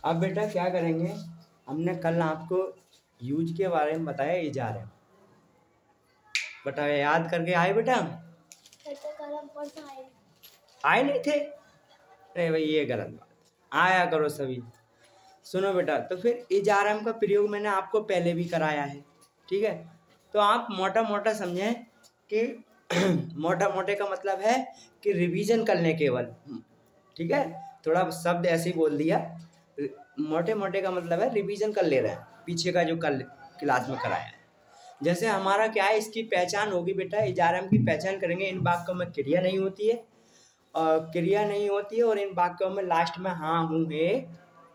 अब बेटा क्या करेंगे, हमने कल आपको यूज के बारे में बताया, ये जा रहे हैं बेटा, याद करके आए बेटा? आए नहीं थे? नहीं भाई ये गलत बात, आया करो सभी। सुनो बेटा, तो फिर इजाराम का प्रयोग मैंने आपको पहले भी कराया है, ठीक है? तो आप मोटा मोटा समझें कि मोटा मोटे का मतलब है कि रिवीजन कर लें केवल, ठीक है? थोड़ा शब्द ऐसे ही बोल दिया, मोटे मोटे का मतलब है रिवीजन कर ले रहे हैं पीछे का जो कल क्लास में कराया है। जैसे हमारा क्या है, इसकी पहचान होगी बेटा, इजाराम की पहचान करेंगे। इन वाक्यों में क्रिया नहीं होती है, और इन वाक्यों में लास्ट में हाँ हूँ हे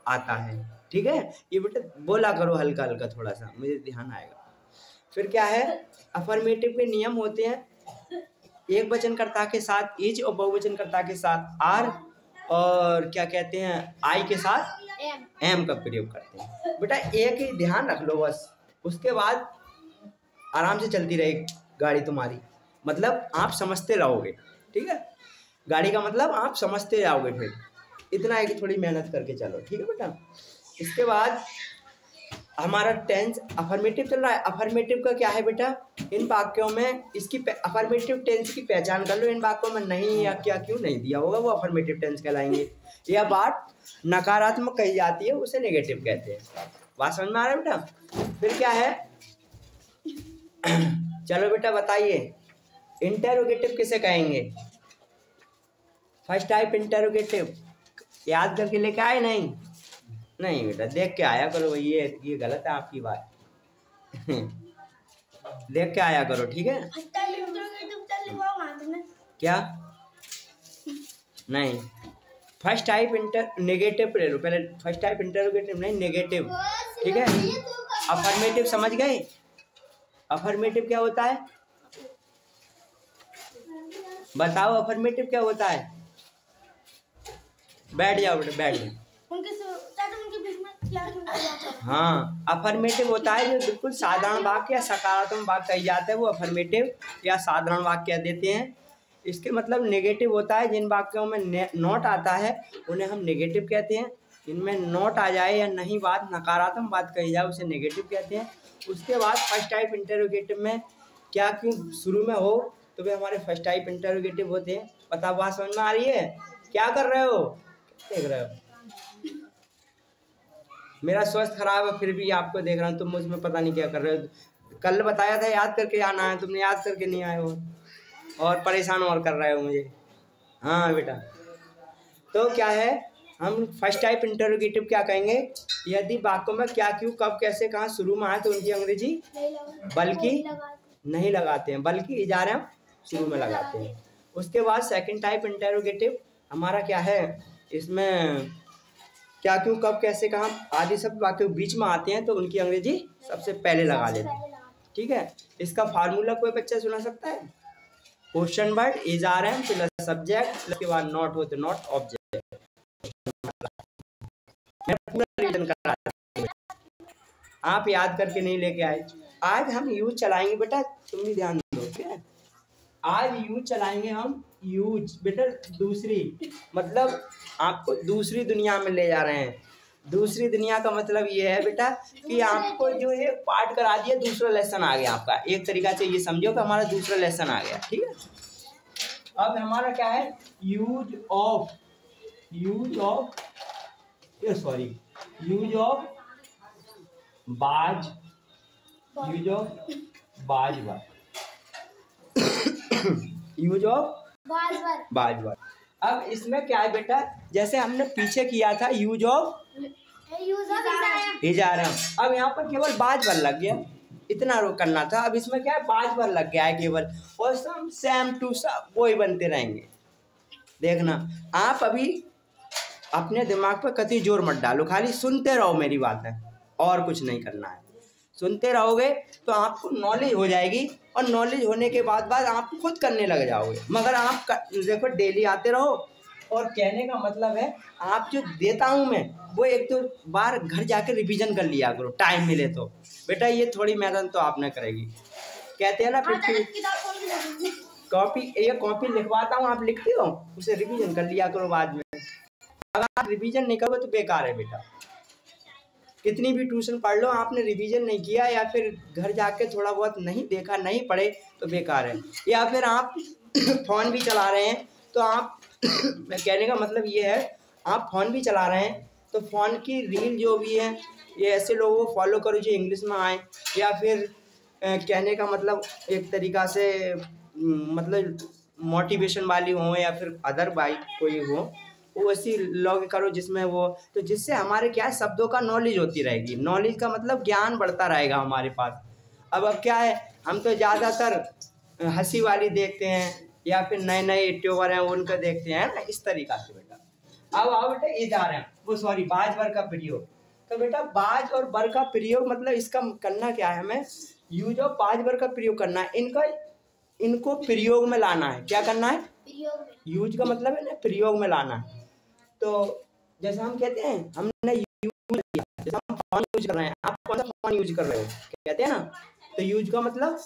आता है, ठीक है? ये बेटा बोला करो हल्का हल्का, थोड़ा सा मुझे ध्यान आएगा। फिर क्या है, अफर्मेटिव के नियम होते हैं, एक वचनकर्ता के साथ इज और बहुवचन कर्ता के साथ आर, और क्या कहते हैं आई के साथ एम का प्रयोग करते हैं। बेटा एक ही ध्यान रख लो बस, उसके बाद आराम से चलती रहेगी गाड़ी तुम्हारी, मतलब आप समझते रहोगे, ठीक है? गाड़ी का मतलब आप समझते जाओगे, फिर इतना है कि थोड़ी मेहनत करके चलो, ठीक है बेटा? इसके बाद हमारा टेंस अफर्मेटिव चल रहा है। अफर्मेटिव का क्या है बेटा, इन वाक्यों में इसकी अफर्मेटिव टेंस की पहचान कर लो। इन वाक्यों में नहीं या क्या क्यों नहीं दिया होगा वो अफर्मेटिव टेंस कहलाएंगे। यह बात नकारात्मक कही जाती है उसे नेगेटिव कहते हैं। बात समझ में आ रहा है बेटा? फिर क्या है, चलो बेटा बताइए, इंटेरोगेटिव किसे कहेंगे? फर्स्ट टाइप इंटेरोगेटिव याद करके लेके आए? नहीं बेटा, देख के आया करो, ये गलत है आपकी बात। देख के आया करो, ठीक है? क्या नहीं, फर्स्ट टाइप नेगेटिव ले लो पहले, फर्स्ट टाइप इंटेरोगेटिव नहीं, नेगेटिव, ठीक है? अफर्मेटिव समझ गए? अफर्मेटिव क्या होता है बताओ, अफर्मेटिव क्या होता है? बैठ जाओ बेटा, बैठ जाओ। हाँ, अफर्मेटिव होता है जो बिल्कुल साधारण वाक्य या सकारात्मक वाक्य कही जाते हैं, वो अफर्मेटिव या साधारण वाक्य देते हैं। इसके मतलब नेगेटिव होता है जिन वाक्यों में नॉट आता है उन्हें हम नेगेटिव कहते हैं। इनमें नॉट आ जाए या नहीं बात, नकारात्मक बात कही जाए, उसे नेगेटिव कहते हैं। उसके बाद फर्स्ट टाइप इंटेरोगेटिव में क्या क्यों शुरू में हो तो वे हमारे फर्स्ट टाइप इंटेरोगेटिव होते हैं। पता बात समझ में आ रही है? क्या कर रहे हो, देख रहे हो? मेरा स्वास्थ्य खराब है फिर भी आपको देख रहा हूँ, तुम मुझ में पता नहीं क्या कर रहे हो। कल बताया था याद करके आना है, तुमने याद करके नहीं आए हो और परेशान और कर रहे हो मुझे। हाँ बेटा, तो क्या है, हम फर्स्ट टाइप इंटरोगेटिव क्या कहेंगे, यदि वाक्यों में क्या क्यों कब कैसे कहाँ शुरू में आए तो उनकी अंग्रेजी बल्कि नहीं लगाते हैं, बल्कि इजारे हम शुरू में लगाते हैं। उसके बाद सेकंड टाइप इंटरोगेटिव हमारा क्या है, इसमें क्या क्यों कब कैसे कहाँ आदि सब वाक्य बीच में आते हैं तो उनकी अंग्रेजी सबसे पहले लगा लेते हैं, ठीक है? इसका फार्मूला कोई बच्चा सुना सकता है? Question word is are am plus subject, उसके बाद नॉट हो तो नॉट ऑब्जेक्ट। मैं पूरा रिवीजन करा रहा हूं, आप याद करके नहीं लेके आए। आज हम यूज चलाएंगे बेटा, तुम भी ध्यान दो, ठीक है? आज यूज चलाएंगे हम, यूज बेटा दूसरी, मतलब आपको दूसरी दुनिया में ले जा रहे हैं। दूसरी दुनिया का मतलब ये है बेटा कि आपको जो ये पार्ट करा दिया, दूसरा लेसन आ गया आपका। एक तरीका से ये समझो कि हमारा दूसरा लेसन आ गया, ठीक है? अब हमारा क्या है, यूज ऑफ बाज, यूज ऑफ बाजवर। अब इसमें क्या है बेटा, जैसे हमने पीछे किया था यूज ऑफ इजाराम, अब यहाँ पर केवल बाजवर लग गया, इतना करना था। अब इसमें क्या है, बाजवर लग गया है केवल, और सब सेम टू सब वही बनते रहेंगे। देखना, आप अभी अपने दिमाग पर कतई जोर मत डालो, खाली सुनते रहो मेरी बात है, और कुछ नहीं करना है। सुनते रहोगे तो आपको नॉलेज हो जाएगी, और नॉलेज होने के बाद आप खुद करने लग जाओगे। मगर आप देखो डेली आते रहो, और कहने का मतलब है आप जो देता हूँ मैं वो एक दो बार घर जाके रिवीजन कर लिया करो, टाइम मिले तो। बेटा ये थोड़ी मेहनत तो आपने करेगी, कहते हैं ना 50 कॉपी, ये कॉपी लिखवाता हूँ, आप लिखते हो, उसे रिवीजन कर लिया करो बाद में। अगर आप रिवीजन नहीं करोगे तो बेकार है बेटा, कितनी भी ट्यूशन पढ़ लो, आपने रिवीजन नहीं किया या फिर घर जाके थोड़ा बहुत नहीं देखा, नहीं पढ़े तो बेकार है। या फिर आप फ़ोन भी चला रहे हैं तो आप मैं कहने का मतलब ये है, आप फ़ोन भी चला रहे हैं तो फ़ोन की रील जो भी है ये ऐसे लोगों को फॉलो करो जो इंग्लिश में आए, या फिर कहने का मतलब एक तरीक़ा से मतलब मोटिवेशन वाली हो या फिर अदर बाई कोई हो, वो ऐसी लॉग करो जिसमें वो, तो जिससे हमारे क्या है शब्दों का नॉलेज होती रहेगी। नॉलेज का मतलब ज्ञान बढ़ता रहेगा हमारे पास। अब क्या है, हम तो ज़्यादातर हंसी वाली देखते हैं या फिर नए नए यूट्यूबर हैं उनका देखते हैं ना, इस तरीक़ा से बेटा। अब आओ बेटा ये जा रहे हैं वो सॉरी बाज बर का प्रयोग। तो बेटा बाज और बर का प्रयोग मतलब इसका करना क्या है, हमें यूज ऑफ बाज बर का प्रयोग करना है। इनको प्रयोग में लाना है। क्या करना है? यूज का मतलब है ना प्रयोग में लाना है। तो जैसे हम कहते हैं हमने यूज किया, जैसे हम फोन यूज कर रहे हैं, आप कौन सा फोन यूज कर रहे हो कहते हैं ना, तो यूज का मतलब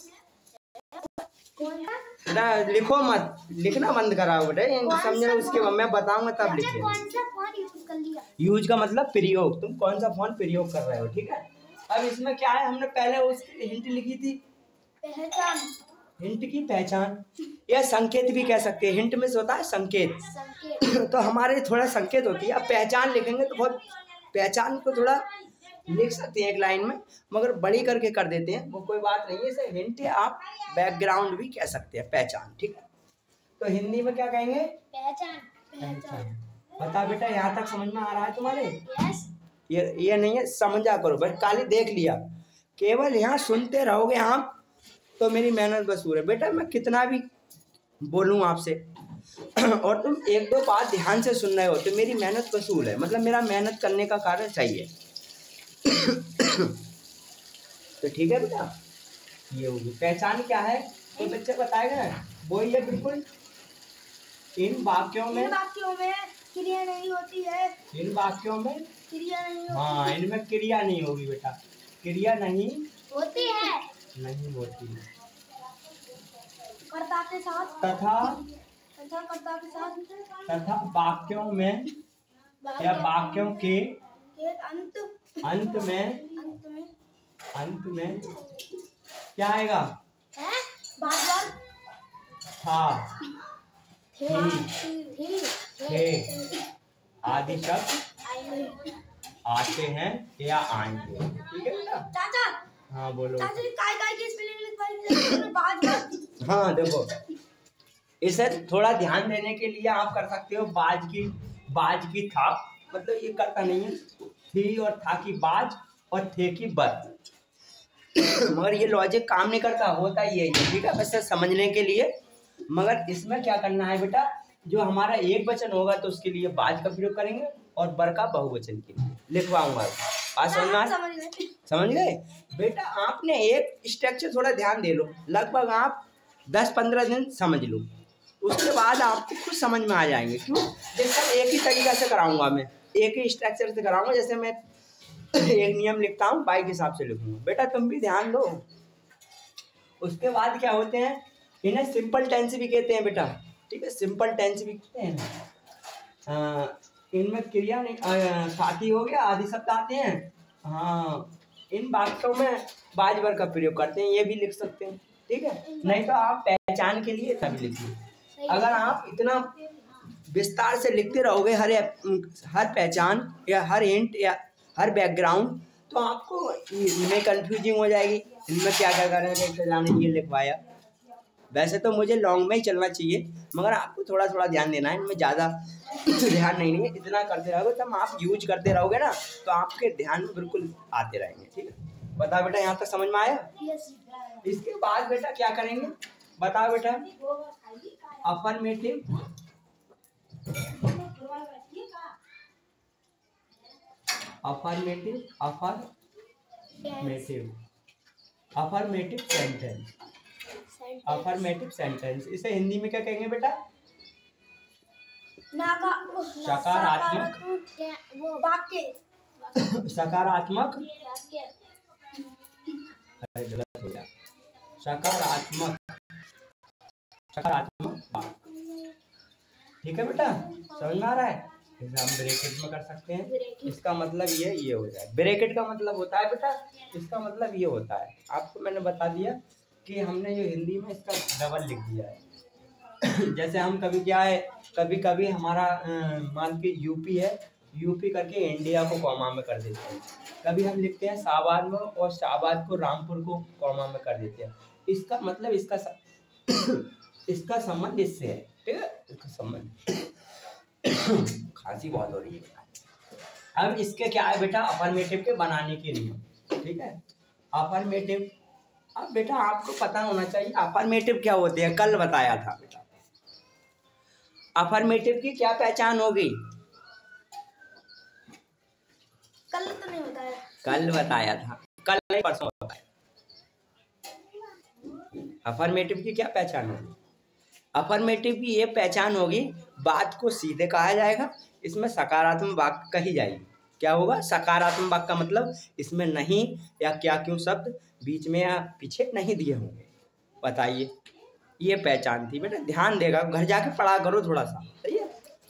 बेटा लिखो मत, लिखना बंद कराओ बेटा, समझ लो उसके बाद मैं बताऊंगा तब लिखे। कौन सा फोन यूज कर लिया? यूज का मतलब प्रयोग, तुम कौन सा फोन प्रयोग कर रहे हो, ठीक है। अब इसमें क्या है, हमने पहले उसकी हिंट लिखी थी पहचान, हिंट की पहचान या संकेत भी कह सकते हैं। हिंट में से होता है संकेत, तो हमारे थोड़ा संकेत होती है। अब पहचान लिखेंगे तो बहुत, पहचान को थोड़ा लिख सकते हैं एक लाइन में, मगर बड़ी करके कर देते हैं, वो कोई बात नहीं है। इसे हिंट आप बैकग्राउंड भी कह सकते हैं, पहचान, ठीक है। तो हिंदी में क्या कहेंगे? पहचान। पहचान। बता बेटा यहाँ तक समझ में आ रहा है तुम्हारे? यस। ये नहीं है, समझा करो बस, खाली देख लिया, केवल यहाँ सुनते रहोगे आप तो मेरी मेहनत वसूल है बेटा। मैं कितना भी बोलूँ आपसे और तुम एक दो बात ध्यान से सुन रहे हो तो मेरी मेहनत वसूल है, मतलब मेरा मेहनत करने का कारण चाहिए। तो ठीक है बेटा, ये होगी पहचान। क्या है तो बच्चे बताएगा ना, वो ये बिल्कुल इन वाक्यों में क्रिया नहीं होती है, इन वाक्यों में क्रिया नहीं होती। हाँ, इनमें क्रिया नहीं होगी बेटा, क्रिया नहीं होती है, नहीं होती है। कर्ता के साथ तथा कर्ता के साथ तथा वाक्यों में या वाक्यों के अंत में क्या आएगा? था, थे आदि शब्द आते हैं या आएंगे, ठीक है बेटा। चाचा हाँ बोलो। चाचा काय की स्पेलिंग लिखवाई। हाँ देखो, इसे थोड़ा ध्यान देने के लिए आप कर सकते हो बाज की था, मतलब ये करता नहीं है, थी और था की बाज और थे की बर मगर ये लॉजिक काम नहीं करता, होता ही है ये, ठीक है, बस समझने के लिए। मगर इसमें क्या करना है बेटा, जो हमारा एक वचन होगा तो उसके लिए बाज का प्रयोग करेंगे और बर का बहुवचन के लिए लिखवाऊंगा। आज समझ गए बेटा। आपने एक स्ट्रक्चर थोड़ा ध्यान दे लो, लगभग आप 10-15 दिन समझ लो, उसके बाद आपको कुछ समझ में आ जाएंगे। क्यों? जैसे एक ही तरीका से कराऊंगा, मैं एक ही स्ट्रक्चर से कराऊंगा। जैसे मैं एक नियम लिखता हूँ, बाई के हिसाब से लिखूंगा बेटा, तुम भी ध्यान दो। उसके बाद क्या होते हैं, इन्हें सिंपल टेंस भी कहते हैं बेटा, ठीक है, सिंपल टेंस भी कहते हैं। इनमें क्रिया नहीं, साथी हो गया, आदि शब्द आते हैं। हाँ, इन वाक्यों में बाज बर का प्रयोग करते हैं, ये भी लिख सकते हैं, ठीक है। नहीं तो आप पहचान के लिए तभी लिखिए। अगर आप इतना विस्तार से लिखते रहोगे हर पहचान या हर हिंट या हर बैकग्राउंड, तो आपको इनमें कंफ्यूजिंग हो जाएगी, इनमें क्या क्या करेंगे, ये लिखवाया। वैसे तो मुझे लॉन्ग में ही चलना चाहिए, मगर आपको थोड़ा थोड़ा ध्यान देना है, इनमें ज़्यादा ध्यान नहीं है। इतना करते रहोगे तब आप यूज करते रहोगे ना, तो आपके ध्यान में बिल्कुल आते रहेंगे, ठीक है। बताओ बेटा, यहाँ तक समझ में आया? इसके बाद बेटा क्या करेंगे, बताओ बेटा। अफर्मेटिव सेंटेंस, अफर्मेटिव सेंटेंस, इसे हिंदी में क्या कहेंगे बेटा? सकारात्मक वाक्य, सकारात्मक, गलत हो गया, सकारात्मक वाक्य, ठीक है बेटा, समझ में आ रहा है? इसे हम ब्रैकेट में कर सकते हैं। इसका मतलब ये हो जाए। ब्रैकेट का मतलब होता है बेटा, इसका मतलब ये होता है, आपको मैंने बता दिया कि हमने जो हिंदी में इसका डबल लिख दिया है। जैसे हम कभी क्या है, कभी कभी हमारा मान के यूपी है, यूपी करके इंडिया को कॉमा में कर देते हैं। कभी हम लिखते हैं शाहबाद में और शाहबाद को रामपुर को कॉमा में कर देते हैं। इसका मतलब इसका संबंध इससे है, ठीक है, इसका संबंध। खांसी बहुत हो रही है। अब इसके क्या है बेटा, अफर्मेटिव के बनाने के नियम, ठीक है। अफर्मेटिव, अब बेटा आपको पता होना चाहिए अफर्मेटिव क्या होते हैं, कल बताया था बेटा। अफर्मेटिव की क्या पहचान होगी? कल तो नहीं बताया, कल बताया था, कल नहीं परसों बताया। अफर्मेटिव की क्या पहचान होगी? अफर्मेटिव की ये पहचान होगी, बात को सीधे कहा जाएगा, इसमें सकारात्मक वाक्य कही जाएगी। क्या होगा? सकारात्मक वाक्य का मतलब इसमें नहीं या क्या क्यों शब्द बीच में या पीछे नहीं दिए होंगे। बताइए, ये पहचान थी बेटा, ध्यान देगा, घर जाके पढ़ा करो थोड़ा सा, सही है,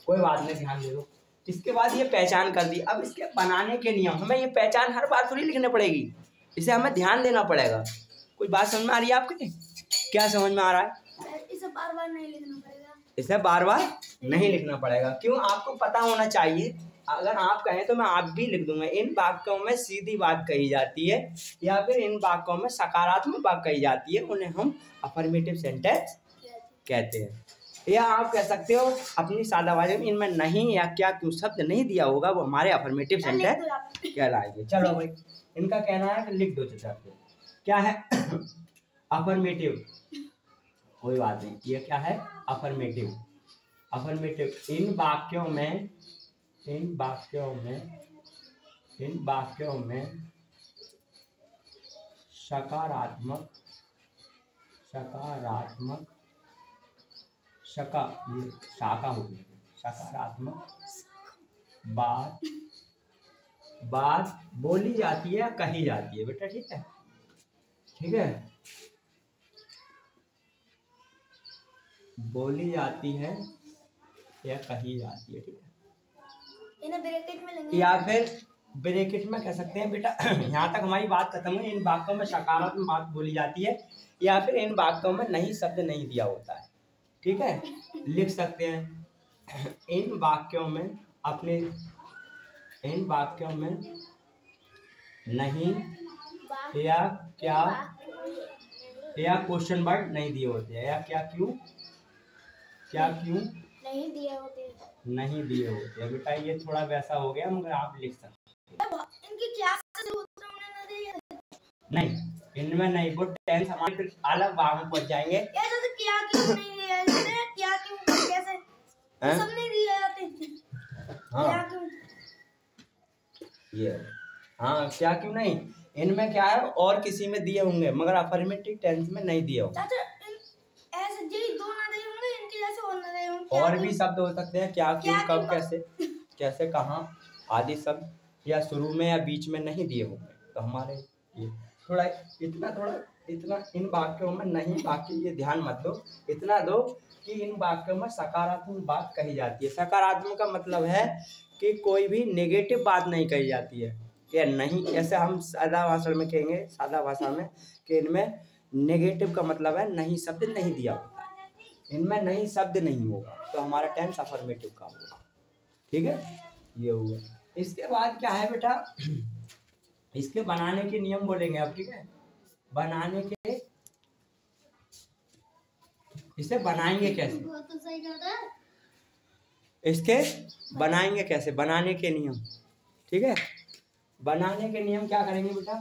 कोई बात नहीं, ध्यान दे दो। इसके बाद ये पहचान कर दी। अब इसके बनाने के नियम, हमें ये पहचान हर बार थोड़ी लिखने पड़ेगी, इसे हमें ध्यान देना पड़ेगा। कोई बात समझ में आ रही है आपके? क्या समझ में आ रहा है? इसे बार बार नहीं लिखना पड़ेगा, इसे बार बार नहीं लिखना पड़ेगा। क्यों? आपको पता होना चाहिए। अगर आप कहें तो मैं आप भी लिख दूंगा, इन वाक्यों में सीधी बात कही जाती है या फिर इन वाक्यों में सकारात्मक बात कही जाती है, उन्हें हम अफर्मेटिव सेंटेंस कहते हैं। या आप कह सकते हो अपनी सादा भाषा में, इनमें नहीं या क्या क्यों शब्द नहीं दिया होगा, वो हमारे अफर्मेटिव सेंटेंस कहलाएंगे। चलो भाई, इनका कहना है कि लिख दो चचा, क्या है अफर्मेटिव, कोई बात नहीं, ये क्या है अफर्मेटिव। अफर्मेटिव इन वाक्यों में सकारात्मक सकारात्मक बात बोली जाती है, कही जाती है बेटा, ठीक है, ठीक है, बोली जाती है या कही जाती है, ठीक है। इन्हें ब्रैकेट में लेंगे या फिर ब्रैकेट में कह सकते हैं बेटा। यहाँ तक हमारी बात खत्म हुई। इन वाक्यों में सकारात्मक बात बोली जाती है या फिर इन वाक्यों में नहीं शब्द नहीं दिया होता है, ठीक है। लिख सकते हैं इन वाक्यों में नहीं या क्या या क्वेश्चन वर्ड नहीं दिए होते हैं, या क्या क्यों नहीं दिए होते हैं बेटा। ये थोड़ा वैसा हो गया, मगर आप लिख सकते हैं। इनकी क्लास से उत्तर उन्हें नहीं, इनमें नहीं, वो टेंस हमारे फिर अलग भाग में पहुंच जाएंगे। ऐसा तो क्या क्यों नहीं दिया इसने, क्या क्यों कैसे सब नहीं दिए जाते। हाँ, क्या क्यों, ये हाँ, क्या क्यों नहीं, इनमें क्या है और किसी में दिए होंगे, मगर अफर्मेटिव टेंस में नहीं दिए होंगे। ऐसे जी दो ना दिए होंगे, इनके जैसे और ना दिए होंगे। और भी शब्द हो सकते हैं, क्या क्यों, कब, कैसे, कहाँ आदि शब्द, या शुरू में या बीच में नहीं दिए होंगे। तो हमारे ये थोड़ा इतना इन वाक्यों में नहीं, बाकी ये ध्यान मत दो, इतना दो कि इन वाक्यों में सकारात्मक बात कही जाती है। सकारात्मक का मतलब है कि कोई भी नेगेटिव बात नहीं कही जाती है, या नहीं, ऐसे हम सादा भाषा में कहेंगे, सादा भाषा में, कि इनमें नेगेटिव का मतलब है नहीं शब्द नहीं दिया होता है, इनमें नहीं शब्द नहीं होगा, तो हमारा टेंस अफर्मेटिव का होगा, ठीक है, ये हुआ। इसके बाद क्या है बेटा, इसके बनाने के नियम बोलेंगे अब, ठीक है। बनाने के, इसे बनाएंगे कैसे, इसके बनाएंगे कैसे, बनाने के नियम, ठीक है। बनाने के नियम क्या करेंगे बेटा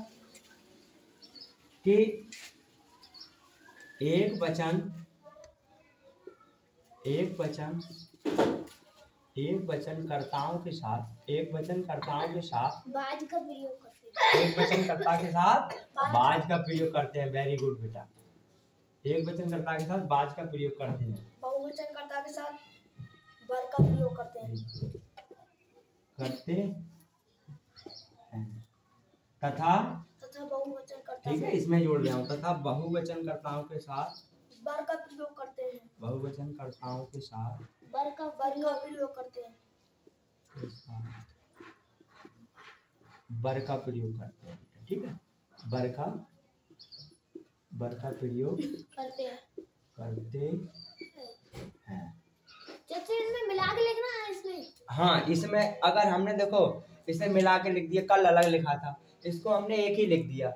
कि एक वचनकर्ताओं के साथ बाज का प्रयोग करते हैं, एक वचनकर्ता के साथ बाज का प्रयोग करते हैं। वेरी गुड बेटा, एक वचनकर्ता के साथ बाज का प्रयोग करते हैं, बहुवचनकर्ता के साथ बर का प्रयोग करते हैं तथा बहुवचनकर्ता, ठीक है, इसमें जोड़ रहा हूँ, तथा बहुवचनकर्ताओं के साथ बर का प्रयोग करते हैं, बहुवचनकर्ताओं के साथ बर का प्रयोग करते हैं। बर का प्रयोग करते हैं, ठीक है, बर का प्रयोग करते हैं। जैसे इसमें मिला के लिखना है इसमें। हाँ, इसमें अगर हमने देखो इसे मिला के लिख दिया, कल अलग लिखा था, इसको हमने एक ही लिख दिया।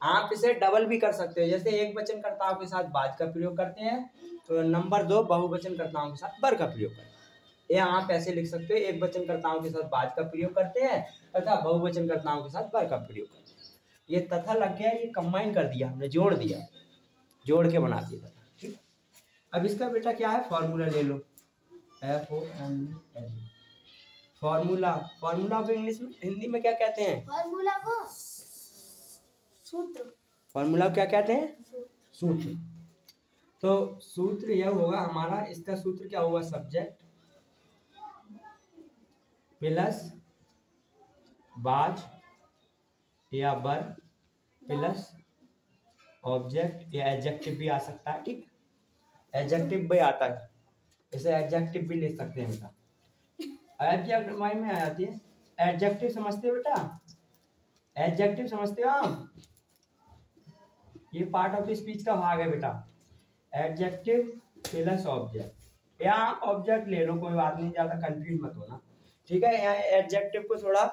आप इसे डबल भी कर सकते हो, जैसे एक वचन कर्ताओं के साथ बाज का प्रयोग करते हैं, तो नंबर 2 बहुवचन कर्ताओं के साथ बर का प्रयोग करते हैं। या आप ऐसे लिख सकते हो, एक वचन कर्ताओं के साथ बाज का प्रयोग करते हैं तथा बहुवचन कर्ताओं के साथ बर का प्रयोग करते हैं। ये तथा लग गया, ये कंबाइन कर दिया हमने, जोड़ दिया, जोड़ के बना दिया। ठीक, अब इसका बेटा क्या है, फॉर्मूला ले लो, FORMULA। फॉर्मूला को इंग्लिश में, हिंदी में क्या कहते हैं? फॉर्मूला को सूत्र। फॉर्मूला क्या कहते हैं? सूत्र। तो सूत्र यह होगा हमारा, इसका सूत्र क्या होगा, सब्जेक्ट प्लस बाज या बर प्लस ऑब्जेक्ट या एडजेक्टिव भी आ सकता है। ठीक, एडजेक्टिव भी आता है, इसे एडजेक्टिव भी ले सकते हैं बेटा। एडजेक्टिव माइंड में आ जाती है। एडजेक्टिव समझते हो बेटा? एडजेक्टिव समझते हो आप? ये पार्ट ऑफ स्पीच का भाग है बेटा। एडजेक्टिव प्लस ऑब्जेक्ट, या ऑब्जेक्ट ले लो, कोई बात नहीं, ज्यादा कंफ्यूज मत होना, ठीक है। यहाँ एडजेक्टिव को थोड़ा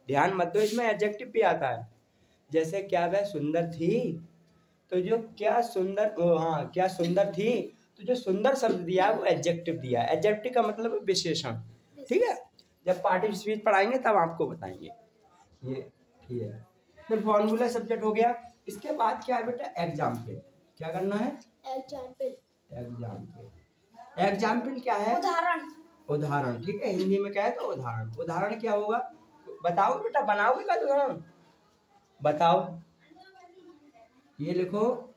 ध्यान मत दो, इसमें एडजेक्टिव भी आता है। जैसे क्या वह सुंदर थी, तो जो क्या सुंदर, हाँ क्या सुंदर थी, तो जो सुंदर शब्द दिया है वो एडजेक्टिव दिया है। एडजेक्टिव का मतलब है विशेषण, ठीक है। जब पार्ट ऑफ स्पीच पढ़ाएंगे तब आपको बताएंगे ये, ठीक है। फिर फॉर्मूला सब्जेक्ट हो गया। इसके बाद क्या है बेटा, एग्जाम्पल। क्या करना है? एग्जाम्पल। एग्जाम्पल क्या है? उदाहरण, ठीक है। हिंदी में क्या है, तो उदाहरण। उदाहरण क्या होगा, बताओ बेटा, बनाओगे का उदाहरण, बताओ। ये लिखो,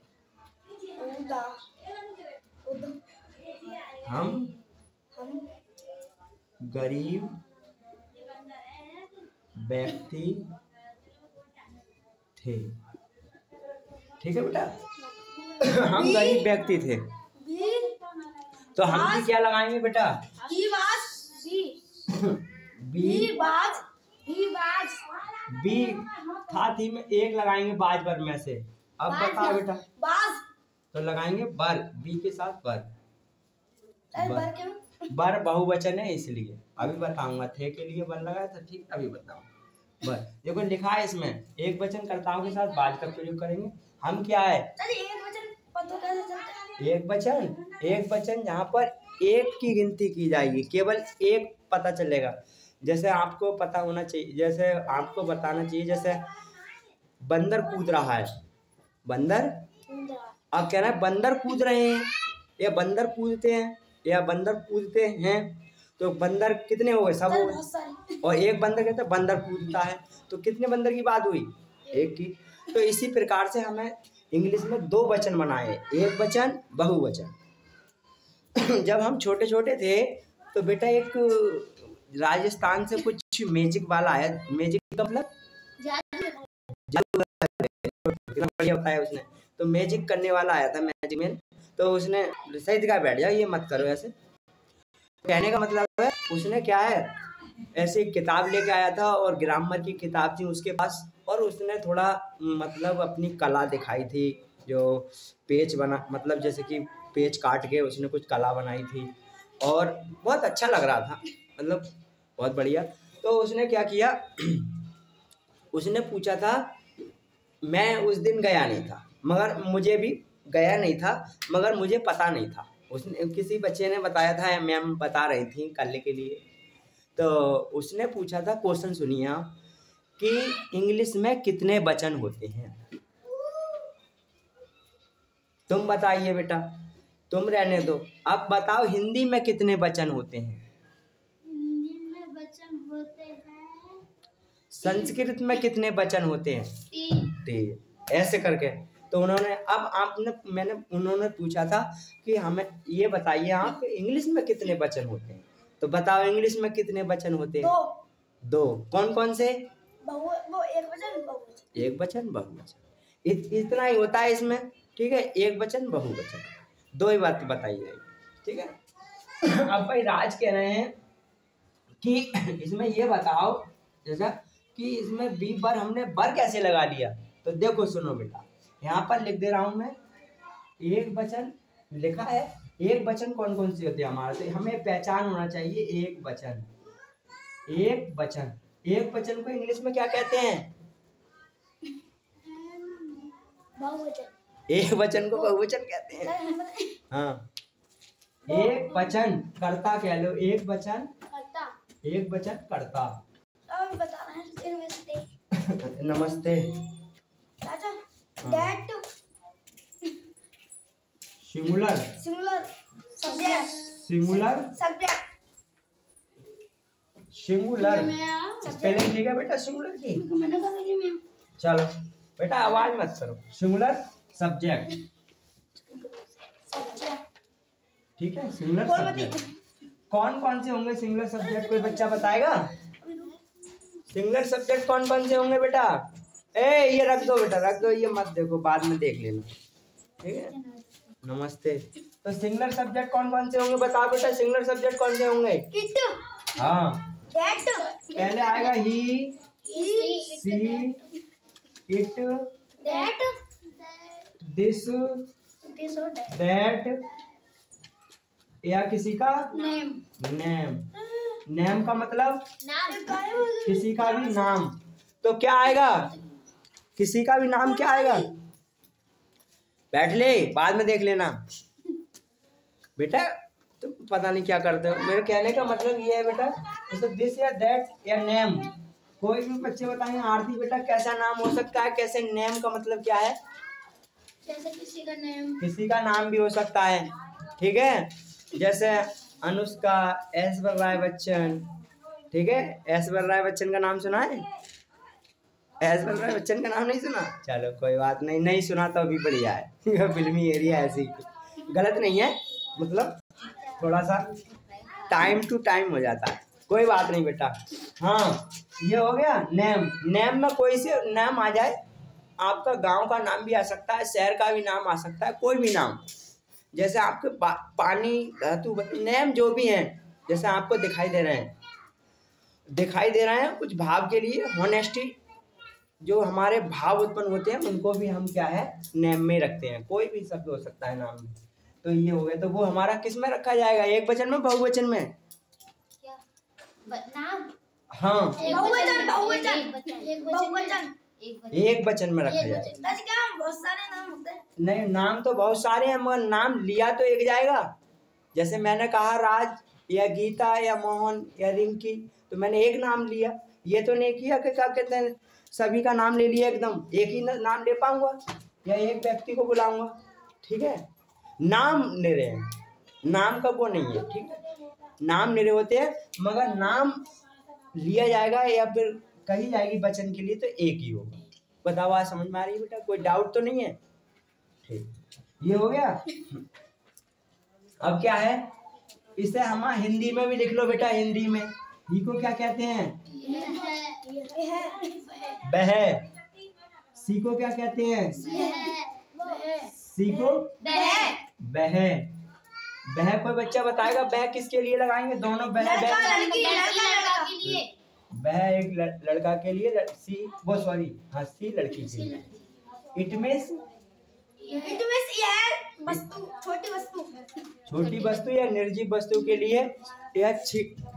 हम गरीब व्यक्ति थे, ठीक है बेटा। हम गरीब व्यक्ति थे, तो हम भी क्या लगाएंगे बेटा, बी था थी में एक लगाएंगे बाज बर में से। अब बताओ बेटा, तो लगाएंगे बर, बी के साथ बर। बर बहुवचन है इसलिए, अभी बताऊंगा। थे के लिए बर लगाया था, ठीक, अभी बताऊंगा। बर देखो लिखा है इसमें, एक वचन कर्ताओं के साथ बाज का प्रयोग करेंगे। हम क्या है, एक वचन जहाँ पर एक की गिनती की जाएगी, केवल एक पता चलेगा। जैसे आपको पता होना चाहिए, जैसे आपको बताना चाहिए, जैसे बंदर कूद रहा है, बंदर, आप कह रहे हैं बंदर कूद रहे हैं, या बंदर कूदते हैं, या बंदर कूदते हैं, तो बंदर कितने हो गए, सब हो गए। और एक बंदर कहते हैं बंदर कूदता है, तो कितने बंदर की बात हुई, एक की। तो इसी प्रकार से हमें इंग्लिश में दो वचन बनाए, एक वचन बहुवचन। जब हम छोटे छोटे थे तो बेटा एक राजस्थान से कुछ मैजिक वाला आया, मैजिक का मतलब बढ़िया बताया उसने, तो मैजिक करने वाला आया था, मैजिक मैन। तो उसने सही जगह बैठ जाओ, ये मत करो ऐसे, कहने का मतलब है उसने क्या है, ऐसे किताब लेके आया था और ग्रामर की किताब थी उसके पास, और उसने थोड़ा मतलब अपनी कला दिखाई थी, जो पेज बना, मतलब जैसे कि पेज काट के उसने कुछ कला बनाई थी, और बहुत अच्छा लग रहा था, मतलब बहुत बढ़िया। तो उसने क्या किया, उसने पूछा था, मैं उस दिन गया नहीं था, मगर मुझे भी गया नहीं था, मगर मुझे पता नहीं था। उसने, किसी बच्चे ने बताया था, मैम बता रही थी करने के लिए। तो उसने पूछा था, क्वेश्चन सुनिए आप, कि इंग्लिश में कितने वचन होते हैं? तुम बताइए बेटा, तुम रहने दो, अब बताओ हिंदी में कितने वचन होते हैं? हिंदी में वचन होते हैं, संस्कृत में कितने वचन होते हैं? 3। ऐसे करके। तो उन्होंने, अब आपने, उन्होंने पूछा था कि हमें ये बताइए आप इंग्लिश में कितने वचन होते हैं, तो बताओ इंग्लिश में कितने वचन होते हैं? 2। कौन कौन से? वो एक वचन बहुवचन। इतना ही होता है इसमें, ठीक है, एक वचन बहुवचन, 2 ही बात बताई जाएगी, ठीक है। अब भाई राज कह रहे हैं कि इसमें ये बताओ जैसा कि इसमें बी बर हमने बर कैसे लगा लिया। तो देखो सुनो बेटा, यहाँ पर लिख दे रहा हूं मैं, एक वचन लिखा है। एक वचन कौन कौन से होते हैं हमारे, तो हमें पहचान होना चाहिए। एक वचन, एक वचन, एक वचन को इंग्लिश में क्या कहते हैं? बहुवचन। एक वचन को बहुवचन कहते हैं। हाँ, एक वचन कर्ता कह लो, एक वचन, एक वचन कर्ता। अब बता रहे हैं नमस्ते। नमस्ते। चाचा, that singular, singular subject, singular subject, singular spelling ठीक है बेटा सिंगुलर की? चलो बेटा आवाज मत करो। सिंगुलर सब्जेक्ट, ठीक है, सिंगुलर सब्जेक्ट। कौन कौन से होंगे सिंगुलर सब्जेक्ट, कोई बच्चा बताएगा? सिंगुलर सब्जेक्ट कौन कौन से होंगे बेटा? ये रख दो बेटा, रख दो, ये मत देखो, बाद में देख लेना, ठीक है। नमस्ते। तो सिंगुलर सब्जेक्ट कौन कौन से होंगे बताओ बेटा, सिंगुलर सब्जेक्ट कौन से होंगे? हाँ, पहले आएगा ही, सी, इट, दिस, दैट, या किसी का नेम। नेम का मतलब किसी का भी नाम। तो क्या आएगा? किसी का भी नाम क्या आएगा? बैठ ले, बाद में देख लेना बेटा, तुम पता नहीं क्या करते हो। मेरे कहने का मतलब ये है बेटा, जैसे दिस या दैट या नेम, कोई भी बच्चे बताएंगे आरती बेटा कैसा नाम हो सकता है, कैसे नेम का मतलब क्या है? जैसे किसी का नेम, किसी का नाम भी हो सकता है, ठीक है। जैसे अनुष्का, ऐश्वर्या राय बच्चन, ठीक है। ऐश्वर्या राय बच्चन का नाम सुना है? ऐश्वर्या राय बच्चन का नाम नहीं सुना? चलो कोई बात नहीं, नहीं सुना तो अभी बढ़िया है। फिल्मी एरिया ऐसी गलत नहीं है, मतलब थोड़ा सा टाइम टू टाइम हो जाता है, कोई बात नहीं बेटा। हाँ, ये हो गया नेम। नेम में कोई से नाम आ जाए, आपका गांव का नाम भी आ सकता है, शहर का भी नाम आ सकता है, कोई भी नाम। जैसे आपके पानी, धातु, नेम जो भी हैं, जैसे आपको दिखाई दे रहे हैं, कुछ भाव के लिए होनेस्टी, जो हमारे भाव उत्पन्न होते हैं उनको भी हम क्या है नेम में रखते हैं। कोई भी शब्द हो सकता है नाम में। तो ये हो गया, तो वो हमारा किस में रखा जाएगा, एक वचन में बहुवचन में? नाम, हाँ, बहुवचन, एक वचन में रखा जाएगा। बहुत सारे नाम होते हैं। नहीं, नाम तो बहुत सारे हैं मगर नाम लिया तो एक जाएगा। जैसे मैंने कहा राज या गीता या मोहन या रिंकी, तो मैंने एक नाम लिया, ये तो नहीं किया कि क्या कहते हैं सभी का नाम ले लिया एकदम, एक ही नाम ले पाऊंगा या एक व्यक्ति को बुलाऊंगा, ठीक है। नाम ले रहे हैं, नाम का वो नहीं है, ठीक है। नाम ले रहे होते हैं मगर नाम लिया जाएगा या फिर कही जाएगी वचन के लिए तो एक ही होगा। बताओ आज समझ में आ रही है बेटा, कोई डाउट तो नहीं है? ठीक, ये हो गया। अब क्या है, इसे हम हिंदी में भी लिख लो बेटा, हिंदी में ही को क्या कहते हैं? बह। सी को क्या कहते हैं? सी को बह। बह कोई बच्चा बताएगा बह किसके लिए लगाएंगे? दोनों बह, बह एक लड़का के लिए, सी वो सॉरी हाँ सी लड़की के लिए। इट मींस छोटी वस्तु या निर्जीव वस्तु के लिए, या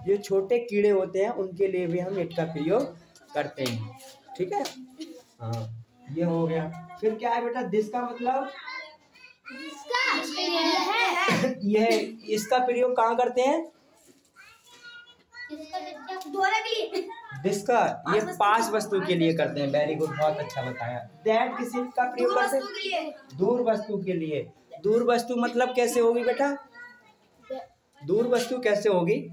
जो छोटे कीड़े होते हैं उनके लिए भी हम इट का प्रयोग करते हैं, ठीक है। हाँ, ये हो गया। फिर क्या है बेटा, दिस का मतलब ये इसका प्रयोग कहाँ करते हैं? दिस का ये पास वस्तु के लिए करते हैं। वेरी गुड, बहुत अच्छा बताया। दैट किसी का प्रयोग करते हैं? दूर वस्तु के लिए। दूर वस्तु मतलब कैसे होगी बेटा? दूर वस्तु कैसे होगी?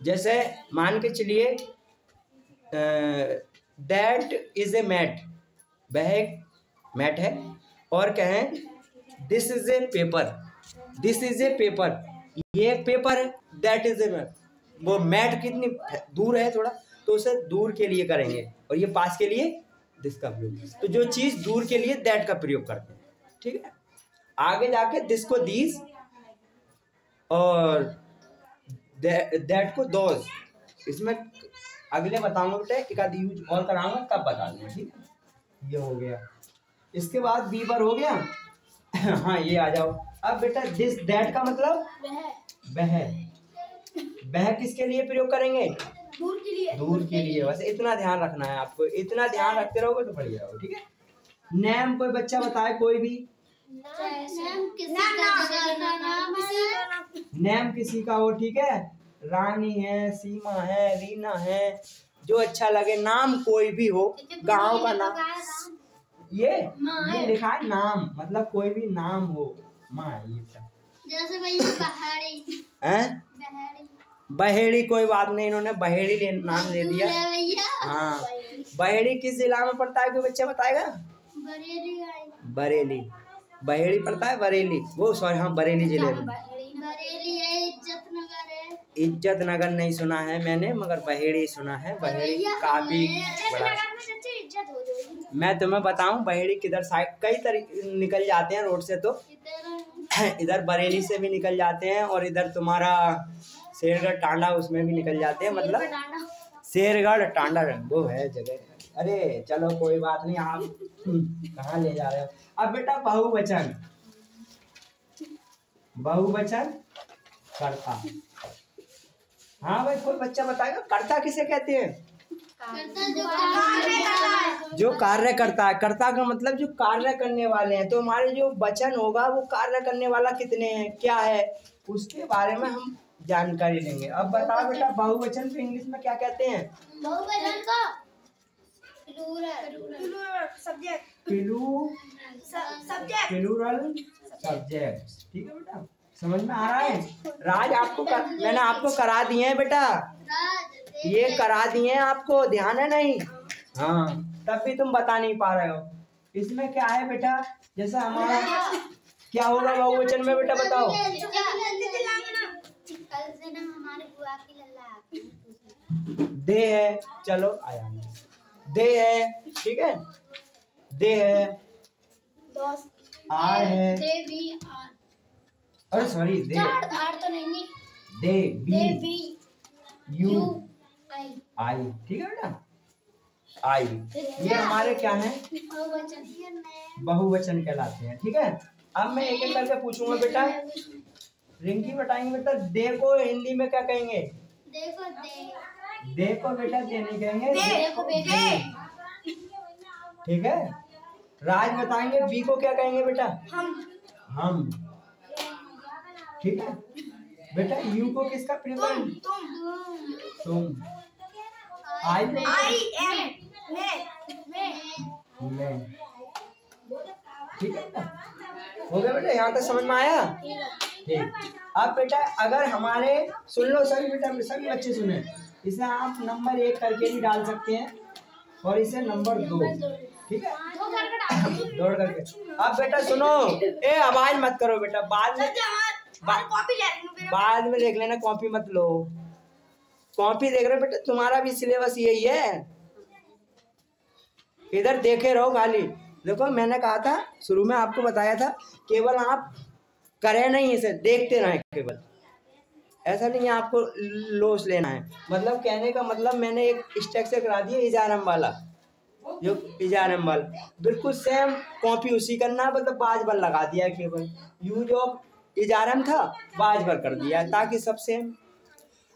जैसे मान के चलिए दैट इज ए मैट, वह एक मैट है, और कहें this is a paper, this is a paper, ये पेपर है, दैट इज ए मैट। वो मैट कितनी दूर है थोड़ा, तो उसे दूर के लिए करेंगे, और ये पास के लिए दिस का प्रयोग। तो जो चीज दूर के लिए दैट का प्रयोग करते हैं, ठीक है। आगे जाके दिस को दीस और दैट को दोज। इसमें अगले बताऊंगा बेटा, एक आध यूज और कराऊंगा तब बता दूंगा, ठीक है। ये हो गया, इसके बाद बी पर हो गया। हाँ ये आ जाओ। अब बेटा दिस दैट का मतलब वह। वह किसके लिए प्रयोग करेंगे? दूर के लिए। दूर के लिए, बस इतना ध्यान रखना है आपको, इतना ध्यान रखते रहोगे तो बढ़िया हो, ठीक है। नेम कोई बच्चा बताए कोई भी। नेम किसी का हो, ठीक है। रानी है, सीमा है, रीना है, जो अच्छा लगे, नाम कोई भी हो, गांव का नाम। ये लिखा है नाम, मतलब कोई भी नाम हो। माँ ये जैसे बहेड़ी हैं, बहेड़ी कोई बात नहीं, इन्होंने बहेड़ी नाम ले दिया। हाँ बहेड़ी किस जिला में पड़ता है, कोई बच्चा बताएगा? बरेली। बहेड़ी पड़ता है बरेली, वो सॉरी हाँ बरेली जिले में। इज्जत नगर नहीं सुना है मैंने, मगर बहेड़ी सुना है। बहेड़ी काफी बड़ा। मैं तुम्हें बताऊं बहेड़ी किधर साइड कई तरीके निकल जाते हैं रोड से, तो इधर बरेली से भी निकल जाते हैं, और इधर तुम्हारा शेरगढ़ टांडा उसमें भी निकल जाते हैं, मतलब शेरगढ़ टांडा वो है जगह। अरे चलो कोई बात नहीं, आप कहाँ ले जा रहे हो। अब बेटा बहुवचन, बहुवचन कर्ता। हाँ भाई कोई बच्चा बताएगा कर्ता किसे कहते हैं? जो कार्य करता है। कर्ता का मतलब जो कार्य करने वाले हैं। तो हमारे जो वचन होगा वो कार्य करने वाला कितने हैं, क्या है, उसके बारे में हम जानकारी लेंगे। अब बताओ बेटा बहुवचन को इंग्लिश में क्या कहते हैं? बहुवचन को प्लूरल सब्जेक्ट, ठीक है बेटा, समझ में आ रहा है। राज आपको मैंने आपको करा दिए हैं बेटा, ये करा दिए हैं आपको, ध्यान है नहीं? हाँ तब भी तुम बता नहीं पा रहे हो। इसमें क्या है बेटा, जैसा हमारा क्या होगा बहुवचन में बेटा बताओ। दे है, चलो आया दे है, ठीक है, दे है, आर है, अरे सॉरी दे तो नहीं, दे बी यू आई, ठीक है बेटा, आई। ये हमारे क्या है, बहुवचन कहलाते हैं, ठीक है। अब मैं एक एक करके पूछूंगा बेटा, रिंकी बताएंगे बेटा दे को हिंदी में क्या कहेंगे? दे को बेटा दे नहीं कहेंगे, ठीक है। राज बताएंगे बी को क्या कहेंगे बेटा? हम, ठीक है बेटा। यू को किसका प्रयोग करेंगे? तुम। आई मैं, ठीक है बेटा, हो गया बेटा, यहाँ तक समझ में आया? ठीक। अब बेटा अगर हमारे, सुन लो सभी बेटा, सभी बच्चे सुने, इसे आप नंबर 1 करके भी डाल सकते हैं और इसे नंबर 2, ठीक है, दौड़ करके। अब बेटा सुनो, ए आवाज मत करो बेटा, बाद में देख लेना, कॉपी मत लो। कॉपी देख रहे बेटा, तुम्हारा भी सिलेबस यही है, इधर देखे रहो खाली। देखो मैंने कहा था शुरू में, आपको बताया था, केवल आप करें नहीं, इसे देखते रहे केवल, ऐसा नहीं है आपको लोस लेना है। मतलब कहने का मतलब मैंने एक स्ट्रक्चर करा दिया इजारम वाला, जो इजारम वाला बिल्कुल सेम कॉपी उसी करना, मतलब बाज पर लगा दिया, केवल यूज ऑफ इजारम था बाज पर कर दिया, ताकि सब सेम।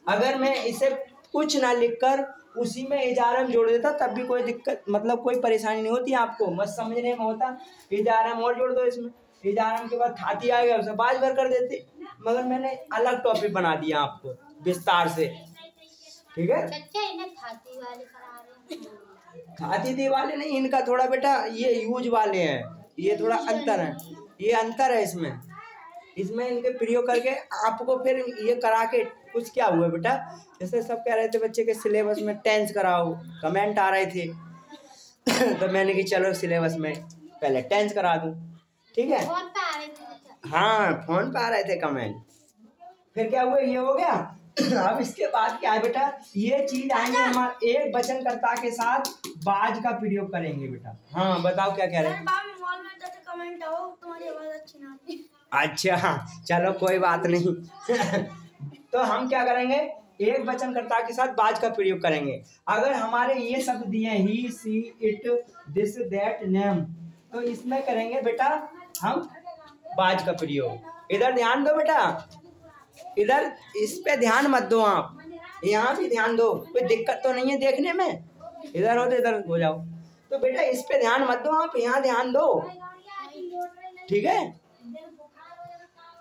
अगर मैं इसे कुछ ना लिखकर उसी में इजारम जोड़ देता तब भी कोई दिक्कत, मतलब कोई परेशानी नहीं होती आपको, बस समझने में होता। इजारम और जोड़ दो इसमें, इजारम के बाद थाती आ गया, उसे बाज भर कर देते, मगर मैंने अलग टॉपिक बना दिया आपको विस्तार से, ठीक है। थाती वाले नहीं, इनका थोड़ा बेटा ये यूज वाले हैं, ये थोड़ा अंतर है, ये अंतर है इसमें इनके प्रयोग करके आपको फिर ये करा के कुछ क्या हुआ बेटा, जैसे सब कह रहे थे बच्चे के सिलेबस में टेंस कराओ, कमेंट आ रहे थे तो मैंने कि चलो सिलेबस में पहले टेंस करा दूं, ठीक है। हाँ फोन पे आ रहे थे कमेंट, फिर क्या हुआ, ये हो गया। अब इसके बाद क्या है बेटा, ये चीज आएंगे हमारे एक वचनकर्ता के साथ बाज का प्रयोग करेंगे बेटा। हाँ बताओ क्या कह रहे हैं? अच्छा चलो कोई बात नहीं तो हम क्या करेंगे, एक वचनकर्ता के साथ बाज का प्रयोग करेंगे। अगर हमारे ये शब्द दिए ही, सी, इट, दिस, दैट, नेम, तो इसमें करेंगे बेटा हम बाज का प्रयोग। इधर ध्यान दो बेटा, इधर इस पे ध्यान मत दो, आप यहाँ भी ध्यान दो, कोई दिक्कत तो नहीं है देखने में, इधर हो तो इधर हो जाओ। तो बेटा इस पे ध्यान मत दो, आप यहाँ ध्यान दो, ठीक है।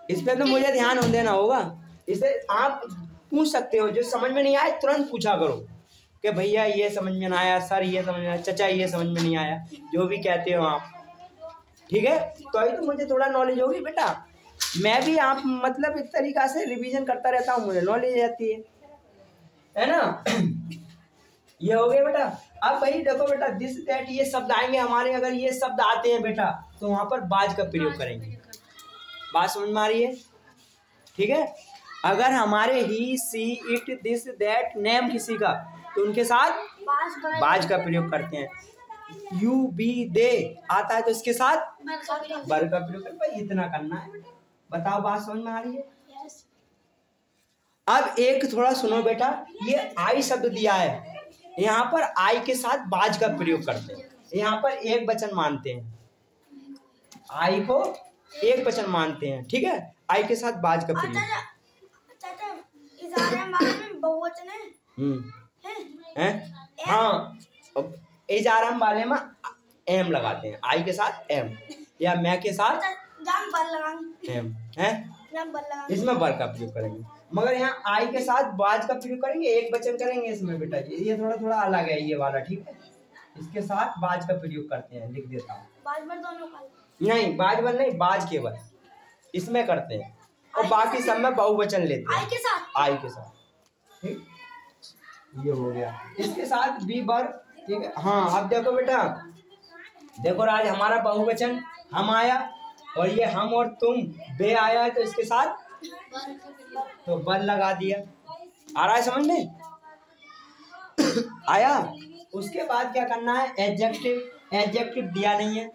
इस पे तो मुझे ध्यान देना होगा। इसे आप पूछ सकते हो, जो समझ में नहीं आए तुरंत पूछा करो कि भैया ये समझ में ना आया, सर ये समझ में आया, चचा ये समझ में नहीं आया, जो भी कहते हो आप, ठीक है। तो अभी तो मुझे थोड़ा नॉलेज होगी बेटा, मैं भी आप मतलब इस तरीका से रिवीजन करता रहता हूँ, मुझे नॉलेज रहती है ना। ये हो गया बेटा। अब भाई देखो बेटा, दिस दैट ये शब्द आएंगे हमारे, अगर ये शब्द आते हैं बेटा तो वहां पर बाज का प्रयोग करेंगे। बात समझ में आ रही है, ठीक है। अगर हमारे ही, सी, इट, दिस, दैट, नेम किसी का, तो उनके साथ बाज का प्रयोग करते हैं। यू, बी, दे आता है तो इसके साथ बर का प्रयोग करते हैं। इतना करना है बेटा, बताओ बात समझ में आ रही है। अब एक थोड़ा सुनो बेटा, ये आई शब्द दिया है, यहाँ पर आई के साथ बाज का प्रयोग करते हैं। यहाँ पर एक वचन मानते हैं, आई को एक वचन मानते हैं, ठीक है। आई के साथ बाज का प्रयोग। बहुवचन है? हाँ, इजाराम वाले में एम लगाते हैं, आई के साथ एम, या मैं के साथ एम है, इसमें बर का प्रयोग करेंगे। मगर यहाँ आई के साथ बाज का प्रयोग करेंगे, एक वचन करेंगे इसमें बेटा, ये थोड़ा थोड़ा अलग है ये वाला, ठीक है। इसके साथ बाज का प्रयोग करते हैं, लिख देता हूँ। नहीं बाज बर नहीं, बाज केवल इसमें करते हैं, और बाकी सब में बहुवचन लेते हैं आई के साथ, ठीक। ये हो गया, इसके साथ बी बर, ठीक है। हाँ अब देखो बेटा, देखो राज, हमारा बहुवचन हम आया, और ये हम और तुम बे आया है, तो इसके साथ तो बर लगा दिया। आ रहा है समझ में? आया। उसके बाद क्या करना है, एडजेक्टिव। एडजेक्टिव दिया नहीं है,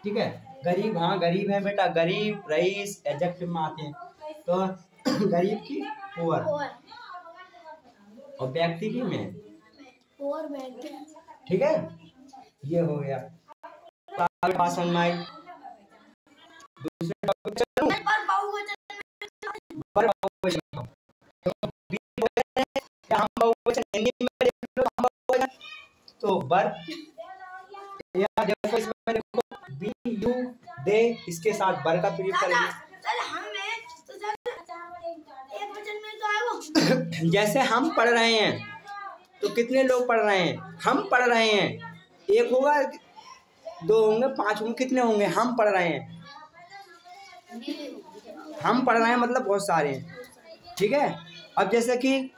ठीक है। गरीब, हाँ गरीब है बेटा, गरीब, रईस एडजेक्टिव में आते हैं। तो गरीब की पुअर, और व्यक्ति की मैं, ठीक है। ये हो गया। भाषण में दूसरे तो बर, या देखो इसमें देखो बी, यू, दे, इसके साथ बर का प्रयोग करेंगे। जैसे हम पढ़ रहे हैं, तो कितने लोग पढ़ रहे हैं, हम पढ़ रहे हैं, एक होगा, दो होंगे, पांच होंगे, कितने होंगे, हम पढ़ रहे हैं। हम पढ़ रहे हैं मतलब बहुत सारे हैं, ठीक है। अब जैसे कि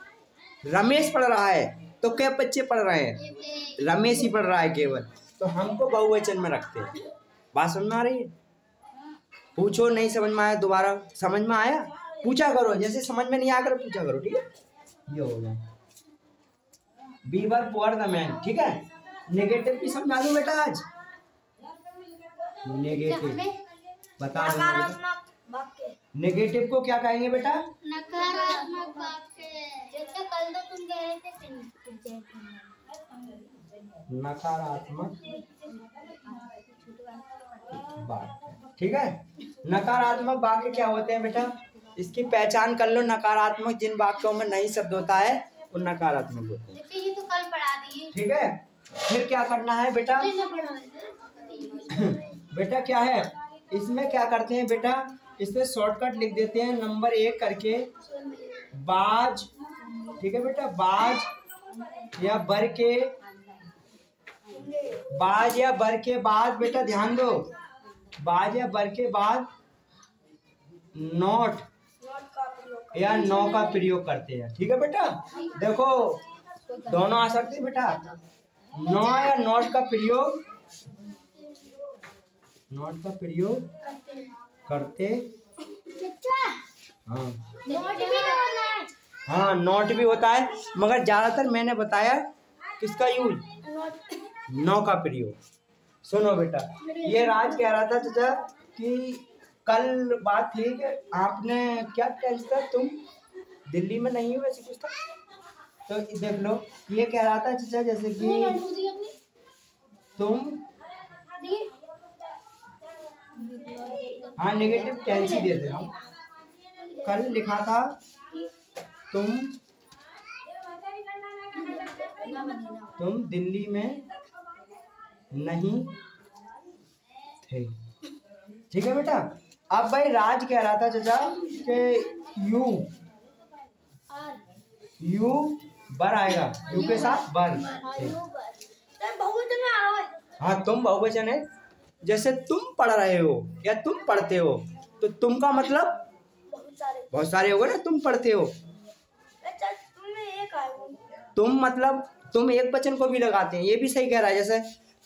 रमेश पढ़ रहा है, तो क्या बच्चे पढ़ रहे हैं, रमेश ही पढ़ रहा है केवल, तो हमको बहुवचन में रखते हैं। बात समझ में आ रही है? पूछो, नहीं समझ में आया दोबारा, समझ में आया पूछा करो, जैसे समझ में नहीं आया करो पूछा करो, ठीक है। ये हो गया be were poor the man, ठीक है। नेगेटिव भी समझा दूं बेटा आज, नेगेटिव बता दो। नेगेटिव को क्या कहेंगे बेटा, नकारात्मक वाक्य। जैसे कल तो तुम कह रहे थे नकारात्मक वाक्य, ठीक है। नकारात्मक वाक्य क्या होते हैं बेटा, इसकी पहचान कर लो। नकारात्मक जिन वाक्यों में नहीं शब्द होता है वो नकारात्मक होते हैं, ये तो कल पढ़ा दिए, ठीक है। फिर क्या करना है बेटा, बेटा क्या है, इसमें क्या करते हैं बेटा, इसमें शॉर्टकट लिख देते हैं नंबर 1 करके, बाज, ठीक है बेटा। बाज या बर के, बाज या बर के बाद बेटा ध्यान दो, बाज या बर के बाद नॉट या नो का प्रयोग करते हैं, ठीक है बेटा। देखो दोनों आ सकते हैं बेटा, नो या नॉट का प्रयोग, नॉट का प्रयोग करते, हाँ हाँ नॉट भी होता है, मगर ज्यादातर मैंने बताया किसका यूज, नो का प्रयोग। सुनो बेटा, ये राज कह रहा था चाचा कि कल बात थी कि आपने क्या टेस्ट था तुम, दिल्ली में नहीं है वैसे कुछ था। तो देख लो ये कह रहा था चाचा जैसे कि तुम, हाँ नेगेटिव टेंस ही दे दे रहा हूँ। कल लिखा था तुम दिल्ली में नहीं थे, ठीक है बेटा। अब भाई राज कह रहा था चाचा कि यू बर आएगा, यू के साथ बर। हाँ तुम बहुवचन है, जैसे तुम पढ़ रहे हो या तुम पढ़ते हो, तो तुम का मतलब बहुत सारे होगा ना, तुम पढ़ते हो। तुम मतलब तुम एक वचन को भी लगाते हैं, ये भी सही कह रहा है। जैसे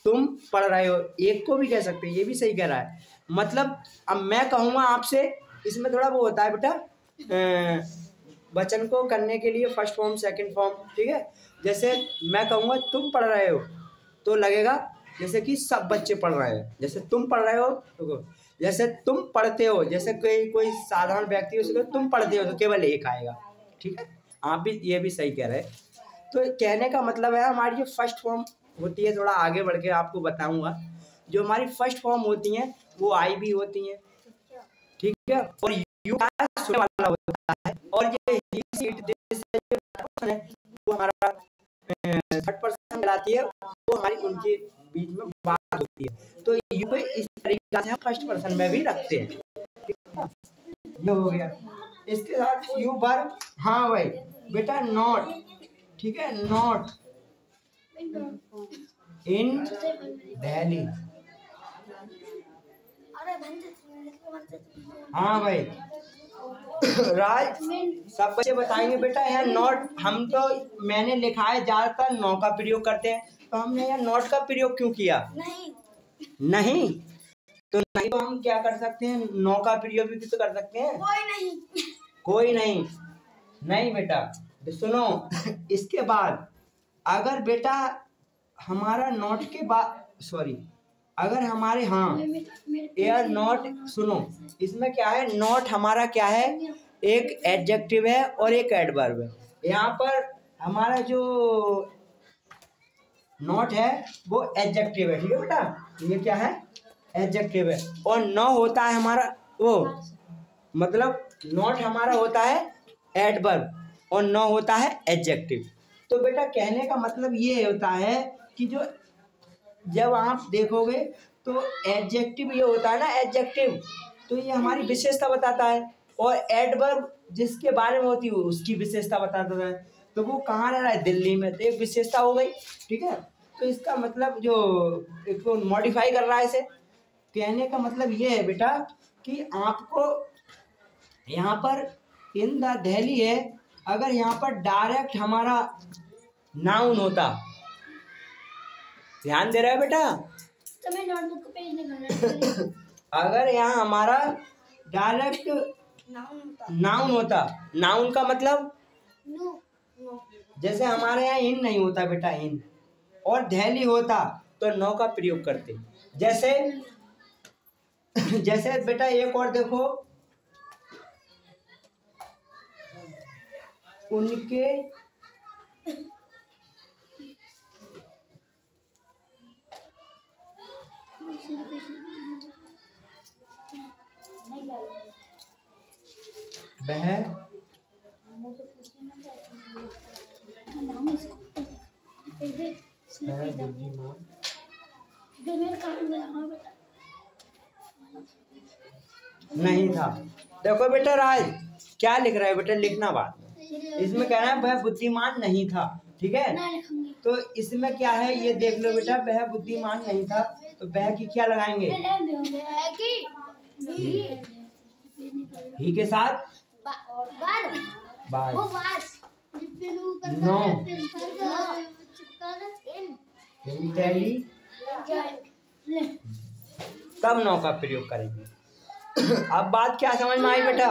तुम पढ़ रहे हो, एक को भी कह सकते हैं, ये भी सही कह रहा है। मतलब अब मैं कहूँगा आपसे, इसमें थोड़ा वो होता है बेटा वचन को करने के लिए फर्स्ट फॉर्म सेकंड फॉर्म, ठीक है। जैसे मैं कहूँगा तुम पढ़ रहे हो तो लगेगा जैसे कि सब बच्चे पढ़ रहे हैं। जैसे तुम पढ़ रहे हो तो, जैसे तुम पढ़ते हो, जैसे कोई साधारण व्यक्ति हो उसको तुम पढ़ते हो तो केवल एक आएगा, ठीक है। आप भी ये भी सही कह रहे हैं। तो कहने का मतलब है हमारी जो फर्स्ट फॉर्म होती है, थोड़ा आगे बढ़ के आपको बताऊंगा, जो हमारी फर्स्ट फॉर्म होती हैं वो आई भी होती हैं, ठीक है। और यू सुनने वाला होता है, और ये वो हमारा थर्ड पर्सन कहलाती है, वो हमारी उनके बीच में बात होती है। तो यू को इस तरीके से हम फर्स्ट पर्सन में भी रखते हैं, ठीक है। ये हो गया। इसके साथ यू बर, हाँ भाई बेटा नॉट, ठीक है, नॉट इन दिल्ली। हाँ भाई राज सब बच्चे बताएंगे बेटा यहाँ नॉट, हम तो मैंने लिखा है ज्यादातर नौ का प्रयोग करते हैं, तो हमने यहाँ नॉट का प्रयोग क्यों किया? नहीं तो नहीं तो हम क्या कर सकते हैं, नौ का प्रयोग भी तो कर सकते हैं। कोई नहीं नहीं बेटा सुनो इसके बाद अगर बेटा हमारा नॉट के बाद, सॉरी अगर हमारे, हाँ एयर नॉट, सुनो इसमें क्या है, नॉट हमारा क्या है, एक एडजेक्टिव है और एक एडवर्ब है। यहाँ पर हमारा जो नॉट है वो एडजेक्टिव है, ठीक है बेटा, ये क्या है, एडजेक्टिव है। और नो होता है हमारा वो, मतलब नॉट हमारा होता है एडवर्ब और नो होता है एडजेक्टिव। तो बेटा कहने का मतलब ये होता है कि जो जब आप देखोगे तो एडजेक्टिव ये होता है ना, एडजेक्टिव तो ये हमारी विशेषता बताता है, और एडवर्ब जिसके बारे में होती है उसकी विशेषता बताता है। तो वो कहाँ रह रहा है, दिल्ली में, तो एक विशेषता हो गई, ठीक है। तो इसका मतलब जो इसको मॉडिफाई कर रहा है इसे, कहने का मतलब ये है बेटा कि आपको यहाँ पर इन द दिल्ली है, अगर यहाँ पर डायरेक्ट हमारा नाउन होता, ध्यान दे रहा है बेटा, तो मैं नोटबुक को पेज नहीं करना अगर यहाँ हमारा डायरेक्ट नाउन होता, नाउन का मतलब जैसे हमारे यहाँ इन नहीं होता बेटा, इन, और दिल्ली होता तो नो का प्रयोग करते। जैसे जैसे बेटा एक और देखो, उनके वह नहीं था। देखो बेटा राज क्या लिख रहा है बेटा, लिखना बात, इसमें कह रहा है वह बुद्धिमान नहीं था, ठीक है। तो इसमें क्या है ये देख लो बेटा, वह बुद्धिमान नहीं था, तो वह की क्या लगाएंगे, ही के साथ बार, नो इंटेली, तब नो का प्रयोग करेंगे। अब बात क्या समझ में आई बेटा,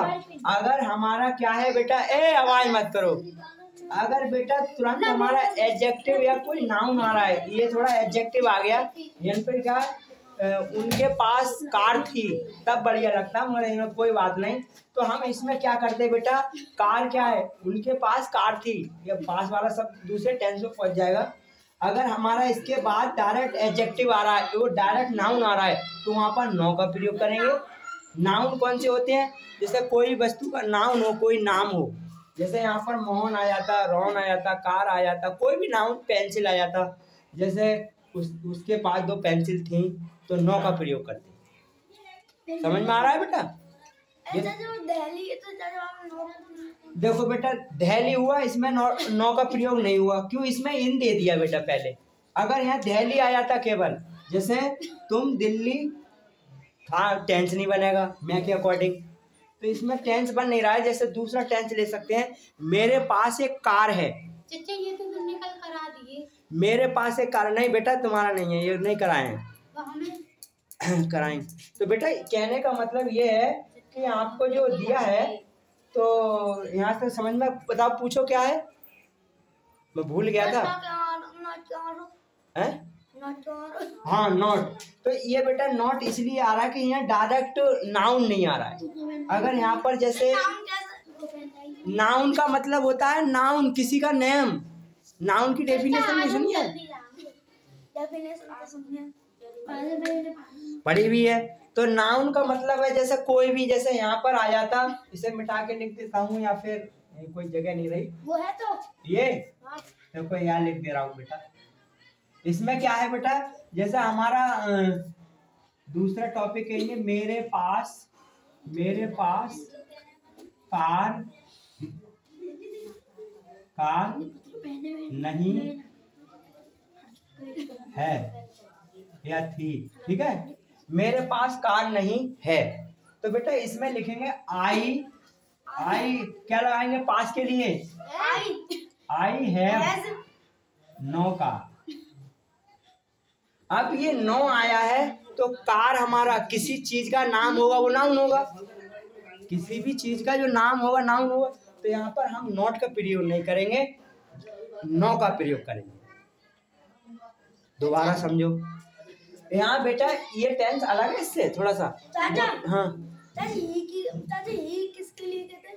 अगर हमारा क्या है बेटा, ए आवाज मत करो, अगर बेटा तुरंत हमारा एडजेक्टिव या कोई नाउन आ रहा है, ये थोड़ा एडजेक्टिव आ गया, यहाँ पे क्या उनके पास कार थी तब बढ़िया लगता, मगर कोई बात नहीं। तो हम इसमें क्या करते बेटा, कार क्या है, उनके पास कार थी, ये पास वाला सब दूसरे टेंस में पहुंच जाएगा। अगर हमारा इसके बाद डायरेक्ट एडजेक्टिव आ रहा है, वो डायरेक्ट नाउन आ रहा है, तो वहाँ पर नो का प्रयोग करेंगे। नाउन कौन से होते हैं, जैसे कोई वस्तु का नाउन हो, कोई नाम हो, जैसे यहाँ पर मोहन आ जाता, रोहन आ जाता, कार आ जाता, कोई भी नाउन, पेंसिल आ जाता, जैसे उसके पास 2 पेंसिल थी, तो नो का प्रयोग करते। समझ में आ रहा है बेटा? ऐसा जो दिल्ली है तो नो, देखो बेटा दिल्ली हुआ, इसमें नो का प्रयोग नहीं हुआ, क्यों, इसमें इन दे दिया बेटा पहले। अगर यहाँ दिल्ली आ जाता केवल, जैसे तुम दिल्ली, हाँ टेंस नहीं बनेगा मैं के अकॉर्डिंग, तो इसमें टेंस बन नहीं रहा है। जैसे दूसरा टेंस ले सकते हैं, मेरे पास एक कार है। चचा ये तो तुमने कल करा दिए। मेरे पास एक कार, नहीं बेटा तुम्हारा नहीं है, ये नहीं कराए हैं कराएं। तो बेटा कहने का मतलब ये है कि आपको जो दिया है, तो यहाँ से समझ में बताओ, पूछो क्या है, मैं भूल गया था। हैं? हाँ नॉट, तो ये बेटा नॉट इसलिए आ रहा है कि यहाँ डायरेक्ट नाउन नहीं आ रहा है। अगर यहाँ पर जैसे नाउन का मतलब होता है नाउन, किसी का नेम, नाउन की डेफिनेशन नहीं सुनी है, पढ़ी हुई है। तो नाउन का मतलब है जैसे कोई भी, जैसे यहाँ पर आ जाता, इसे मिटा के लिख देता हूँ, या फिर कोई जगह नहीं रही, वो है तो ये देखो यहाँ लिख दे रहा हूँ बेटा। इसमें क्या है बेटा, जैसे हमारा दूसरा टॉपिक है ये, मेरे पास कार नहीं है या थी, ठीक है, मेरे पास कार नहीं है, तो बेटा इसमें लिखेंगे आई क्या लगाएंगे पास के लिए, आई हैव नो कार। अब ये नो आया है, तो कार हमारा किसी चीज का नाम होगा, वो नाउन होगा, किसी भी चीज का जो नाम होगा नाउन होगा। तो यहाँ पर हम नॉट का प्रयोग नहीं करेंगे, नो का प्रयोग करेंगे। दोबारा समझो, यहाँ बेटा ये टेंस अलग है इससे थोड़ा सा। हाँ ही किसके लिए कहते हैं?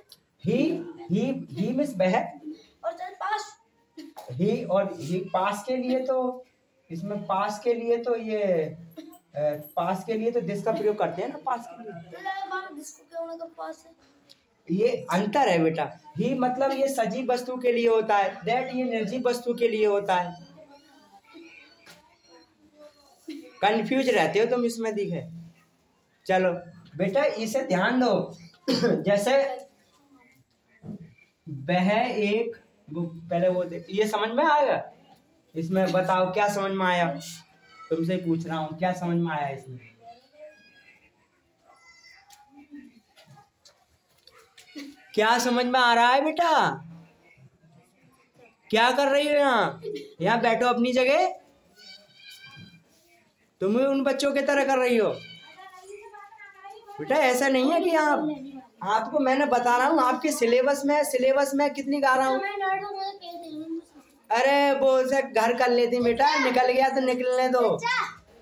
ही मिस वह, और पास, ही और ही पास के लिए, तो इसमें पास के लिए तो ये पास के लिए तो दिस का प्रयोग करते हैं ना, पास के लिए, पास है। ये अंतर है बेटा। ही मतलब ये सजीव वस्तु के लिए होता है, दैट ये निर्जीव वस्तु के लिए होता है। कंफ्यूज रहते हो तुम इसमें, दिखे। चलो बेटा इसे ध्यान दो जैसे वह एक, पहले वो ये समझ में आएगा, इसमें बताओ क्या समझ में आया, तुमसे पूछ रहा हूँ क्या समझ में आया इसमें। क्या समझ में आ रहा है बेटा, क्या कर रही हो यहाँ बैठो अपनी जगह, तुम उन बच्चों की तरह कर रही हो बेटा। ऐसा नहीं है कि आपको मैंने बता रहा हूँ, आपके सिलेबस में कितनी गा रहा हूँ। अरे वो उसे घर कर लेती बेटा, निकल गया तो निकलने दो,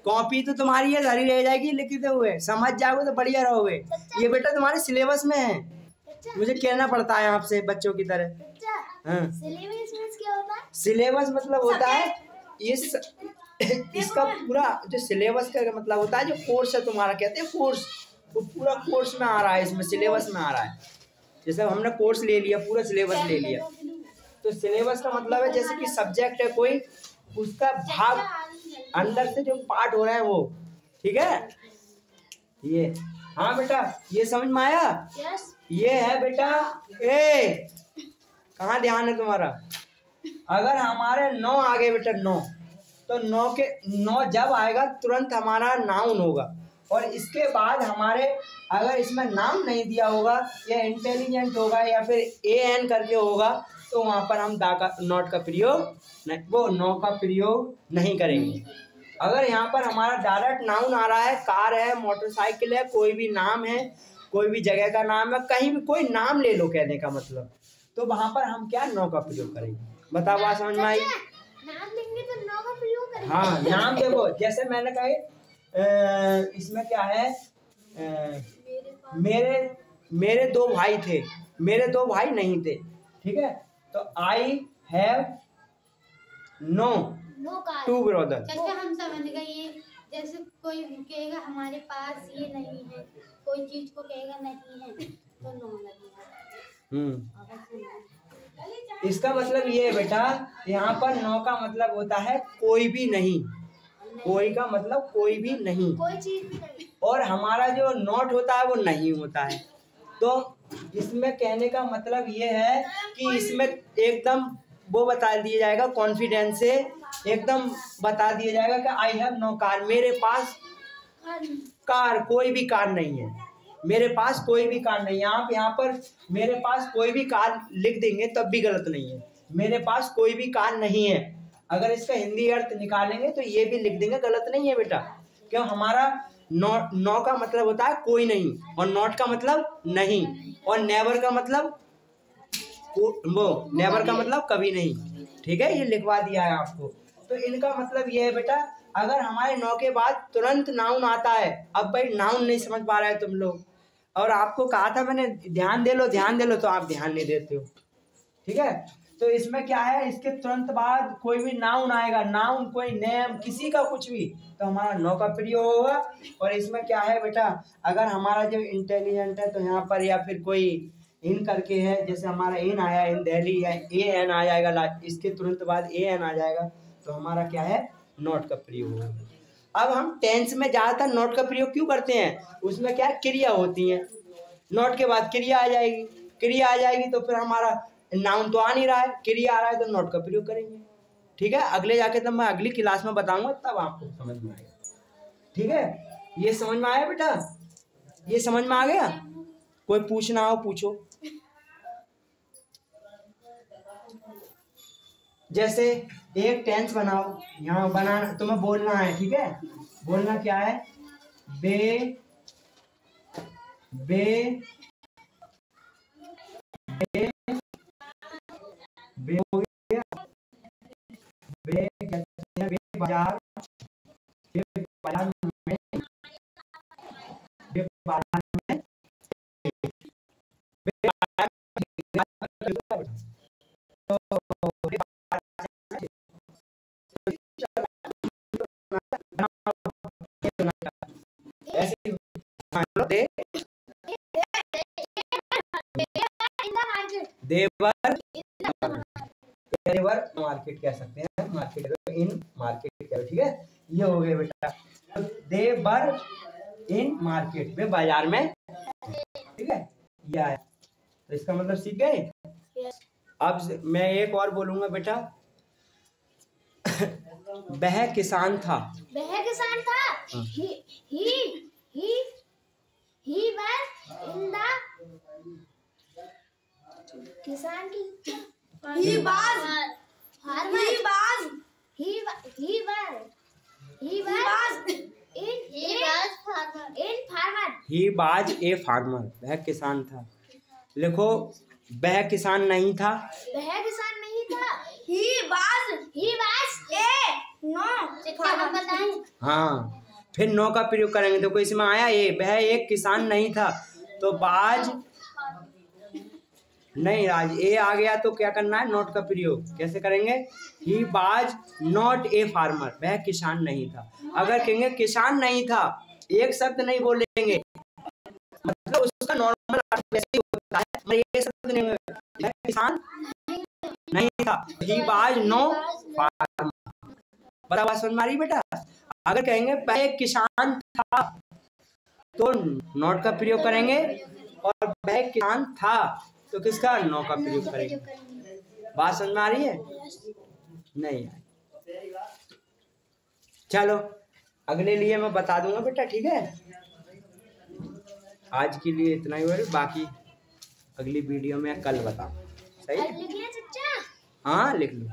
कॉपी तो तुम्हारी है धरी रह जाएगी लिखते हुए, समझ जाओगे तो बढ़िया रहोगे। ये बेटा तुम्हारे सिलेबस में है, मुझे कहना पड़ता है आपसे बच्चों की तरह। हाँ सिलेबस मतलब होता है इसका पूरा जो सिलेबस का मतलब होता है, जो कोर्स है तुम्हारा, कहते हैं कोर्स, वो पूरा कोर्स में आ रहा है, इसमें सिलेबस में आ रहा है। जैसे हमने कोर्स ले लिया, पूरा सिलेबस ले लिया, तो सिलेबस का मतलब है जैसे कि सब्जेक्ट है कोई, उसका भाग अंदर से जो पार्ट हो रहा है वो, ठीक है। ये हाँ बेटा ये समझ में आया। ये है बेटा ए, कहाँ ध्यान है तुम्हारा। अगर हमारे नो आ गए बेटा, नो, तो नो जब आएगा तुरंत हमारा नाउन होगा, और इसके बाद हमारे अगर इसमें नाम नहीं दिया होगा, या इंटेलिजेंट होगा, या फिर AN करके होगा, तो वहाँ पर हम नॉट का प्रयोग नहीं, वो नो का प्रयोग नहीं करेंगे। अगर यहाँ पर हमारा डायरेक्ट नाउन आ रहा है, कार है, मोटरसाइकिल है, कोई भी नाम है, कोई भी जगह का नाम है, कहीं भी कोई नाम ले लो कहने का मतलब, तो वहाँ पर हम क्या नो का प्रयोग करेंगे। बताओ बात समझ में आई। नाम लेंगे तो नो का प्रयोग करेंगे। हाँ नाम देखो, जैसे मैंने कहा इसमें क्या है, मेरे 2 भाई थे, मेरे 2 भाई नहीं थे, ठीक है। तो आई हैव नो 2 ब्रदर। चाचा हम समझ गए, ये जैसे कोई कहेगा हमारे पास ये नहीं है, कोई चीज को कहेगा नहीं है तो नो लगेगा। इसका मतलब ये है बेटा, यहाँ पर नो का मतलब होता है कोई भी नहीं, कोई का मतलब कोई भी नहीं, कोई चीज भी नहीं, और हमारा जो नॉट होता है वो नहीं होता है। तो इसमें कहने का मतलब ये है कि इसमें एकदम वो बता दिया जाएगा, कॉन्फिडेंस से एकदम बता दिया जाएगा कि आई हैव नो कार, मेरे पास कार कोई भी कार नहीं है, मेरे पास कोई भी कार नहीं है। आप यहाँ पर मेरे पास कोई भी कार लिख देंगे तब भी गलत नहीं है, मेरे पास कोई भी कार नहीं है। अगर इसका हिंदी अर्थ निकालेंगे तो ये भी लिख देंगे, गलत नहीं है बेटा। क्यों, हमारा नो का मतलब होता है कोई नहीं, और नॉट का मतलब नहीं, और नेवर का मतलब वो नेवर का मतलब कभी नहीं, ठीक है। ये लिखवा दिया है आपको। तो इनका मतलब ये है बेटा, अगर हमारे नो के बाद तुरंत नाउन आता है, अब भाई नाउन नहीं समझ पा रहे हैं तुम लोग, और आपको कहा था मैंने ध्यान दे लो ध्यान दे लो, तो आप ध्यान नहीं देते हो, ठीक है। तो इसमें क्या है, इसके तुरंत बाद कोई भी नाउन आएगा, नाउन कोई नेम किसी का कुछ भी, तो हमारा नो का प्रयोग होगा। और इसमें क्या है बेटा, अगर हमारा जो इंटेलिजेंट है तो यहाँ पर, या फिर कोई इन करके है, जैसे हमारा इन आया, इन दिल्ली है, ए एन आ जाएगा लास्ट, इसके तुरंत बाद ए एन आ जाएगा, तो हमारा क्या है, नॉट का प्रयोग होगा। अब हम टेंस में ज़्यादातर नॉट का प्रयोग क्यों करते हैं, उसमें क्या क्रिया होती है, नॉट के बाद क्रिया आ जाएगी, क्रिया आ जाएगी तो फिर हमारा नाउन तो आ नहीं रहा है, क्रिया आ रहा है तो नॉट का प्रयोग करेंगे, ठीक है। अगले जाके तब मैं अगली क्लास में बताऊंगा, तब आपको समझ में आएगा, ठीक है। ये समझ में आया बेटा, ये समझ में आ गया? कोई पूछना हो पूछो। जैसे एक टेंस बनाओ, यहाँ बनाना तुम्हें बोलना है, ठीक है। बोलना क्या है, बे बे बे बे हो गया, बे कहते हैं बे बाजार, बे बाजार में, बे बाजार में, बे बाजार में, देवर देवर मार्केट कह सकते हैं, मार्केट इन मार्केट कह, ठीक है। ये हो गया बेटा, देवर इन मार्केट में, बाजार में, ठीक है। ये आया, तो इसका मतलब सीख गए। अब मैं एक और बोलूंगा बेटा, वह किसान था, वह किसान था, he was in the किसान की, he was farmer, he was a farmer, वह किसान था। लिखो, वह किसान नहीं था, वह किसान नहीं था, he was a नो बताएं। हाँ, फिर नो का प्रयोग करेंगे, तो कोई इसमें आया ये, वह एक किसान नहीं था, तो बाज नहीं, राज ए आ गया तो क्या करना है, नॉट का प्रयोग कैसे करेंगे, he was not a farmer, वह किसान नहीं था। अगर कहेंगे किसान नहीं था, एक शब्द नहीं बोलेंगे, मतलब उसका नॉर्मल अर्थ वैसे ही होता है, मतलब ये शब्द नहीं होगा, वह किसान नहीं था, ही वाज नो फार्मर। बड़ा बात समझ मारी बेटा। अगर कहेंगे वह एक किसान था, तो नॉट का प्रयोग करेंगे, और वह किसान था तो किसका, नो का प्रयोग करेंगे। बात समझ में आ रही है? नहीं, चलो अगले लिए मैं बता दूंगा बेटा, ठीक है। आज के लिए इतना ही, बाकी अगली वीडियो में कल बताऊँ, सही है? लिख लिया चच्चा? हाँ लिख लो।